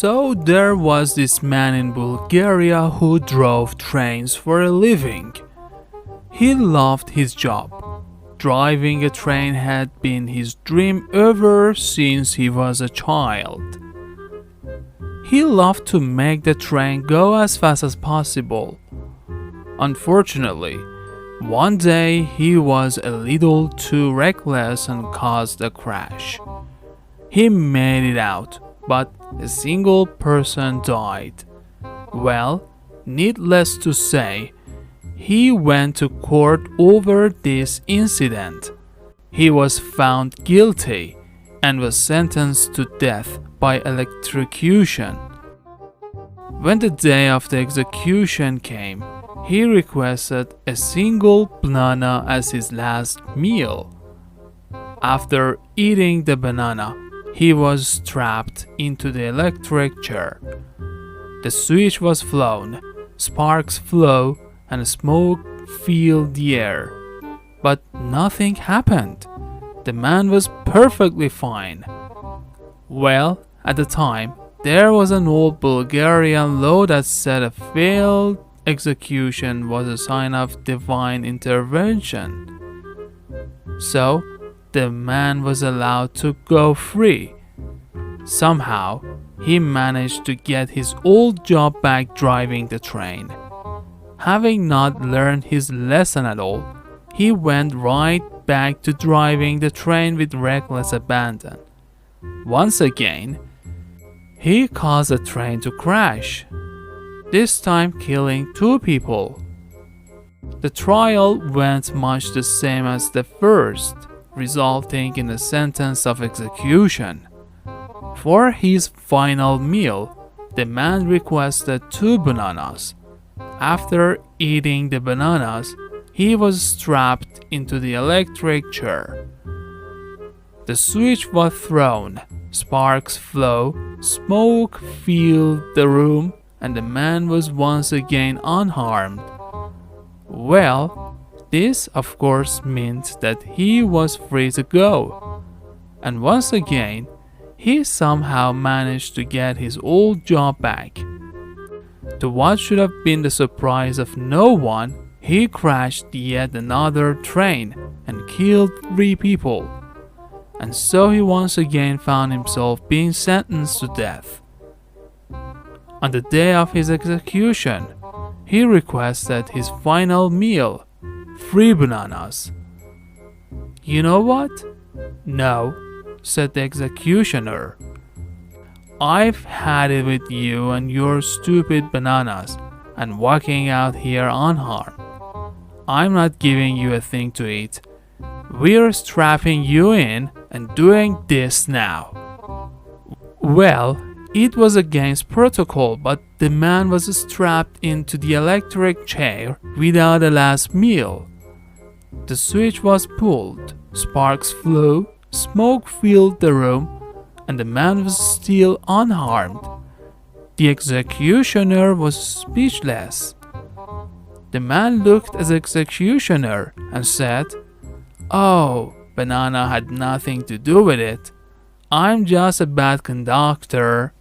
So there was this man in Bulgaria who drove trains for a living. He loved his job. Driving a train had been his dream ever since he was a child. He loved to make the train go as fast as possible. Unfortunately, one day he was a little too reckless and caused a crash. He made it out, but a single person died. Well, needless to say, he went to court over this incident. He was found guilty and was sentenced to death by electrocution. When the day of the execution came, he requested a single banana as his last meal. After eating the banana, he was strapped into the electric chair. The switch was flown, sparks flew, and smoke filled the air. But nothing happened. The man was perfectly fine. Well, at the time, there was an old Bulgarian law that said a failed execution was a sign of divine intervention. So, the man was allowed to go free. Somehow, he managed to get his old job back driving the train. Having not learned his lesson at all, he went right back to driving the train with reckless abandon. Once again, he caused the train to crash, this time killing 2 people. The trial went much the same as the first, resulting in a sentence of execution. For his final meal, the man requested 2 bananas. After eating the bananas, he was strapped into the electric chair. The switch was thrown, sparks flew, smoke filled the room, and the man was once again unharmed. Well, this of course meant that he was free to go. And once again, he somehow managed to get his old job back. To what should have been the surprise of no one, he crashed yet another train and killed 3 people. And so he once again found himself being sentenced to death. On the day of his execution, he requested his final meal, 3 bananas. You know what? No, said the executioner. I've had it with you and your stupid bananas and walking out here unharmed. I'm not giving you a thing to eat. We're strapping you in and doing this now. Well, it was against protocol, but the man was strapped into the electric chair without a last meal. The switch was pulled, sparks flew, smoke filled the room, and the man was still unharmed. The executioner was speechless. The man looked at the executioner and said, "Oh, banana had nothing to do with it. I'm just a bad conductor."